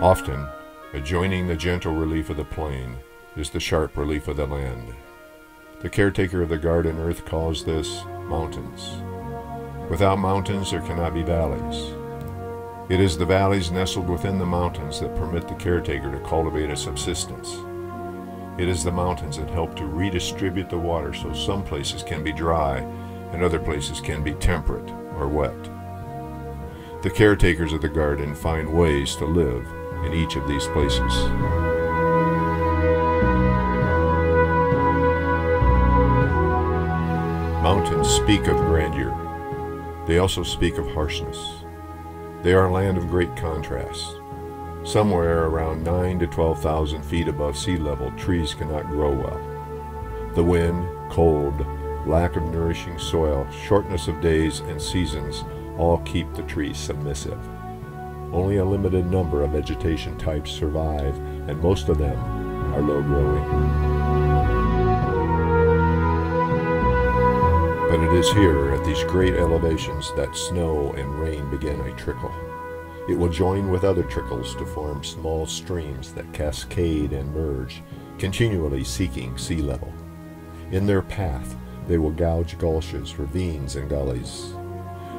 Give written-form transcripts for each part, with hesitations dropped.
Often, adjoining the gentle relief of the plain is the sharp relief of the land. The caretaker of the garden earth calls this mountains. Without mountains, there cannot be valleys. It is the valleys nestled within the mountains that permit the caretaker to cultivate a subsistence. It is the mountains that help to redistribute the water so some places can be dry and other places can be temperate or wet. The caretakers of the garden find ways to live in each of these places. Mountains speak of grandeur. They also speak of harshness. They are a land of great contrast. Somewhere around 9,000 to 12,000 feet above sea level, trees cannot grow well. The wind, cold, lack of nourishing soil, shortness of days and seasons all keep the trees submissive. Only a limited number of vegetation types survive, and most of them are low-growing. But it is here, at these great elevations, that snow and rain begin a trickle. It will join with other trickles to form small streams that cascade and merge, continually seeking sea level. In their path, they will gouge gulches, ravines, and gullies.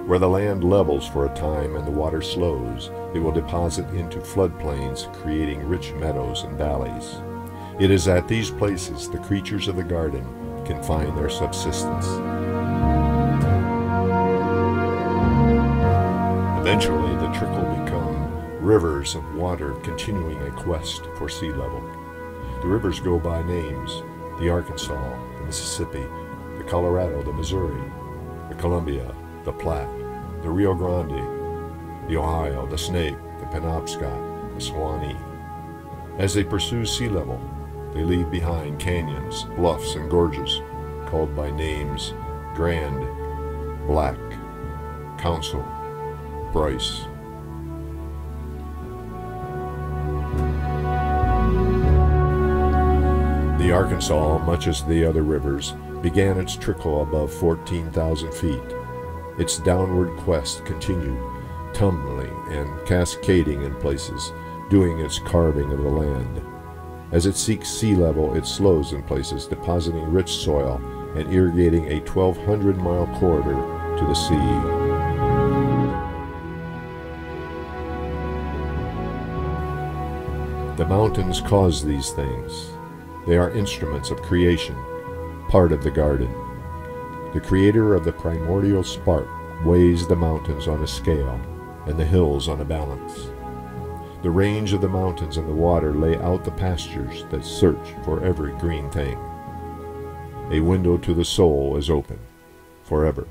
Where the land levels for a time and the water slows, it will deposit into floodplains, creating rich meadows and valleys. It is at these places the creatures of the garden can find their subsistence. Eventually, the trickle become rivers of water continuing a quest for sea level. The rivers go by names: the Arkansas, the Mississippi, the Colorado, the Missouri, the Columbia, the Platte, the Rio Grande, the Ohio, the Snake, the Penobscot, the Suwannee. As they pursue sea level, they leave behind canyons, bluffs, and gorges called by names: Grand, Black, Council, Bryce. The Arkansas, much as the other rivers, began its trickle above 14,000 feet. Its downward quest continued, tumbling and cascading in places, doing its carving of the land. As it seeks sea level, it slows in places, depositing rich soil and irrigating a 1,200-mile corridor to the sea. The mountains cause these things. They are instruments of creation, part of the garden. The creator of the primordial spark weighs the mountains on a scale and the hills on a balance. The range of the mountains and the water lay out the pastures that search for every green thing. A window to the soul is open forever.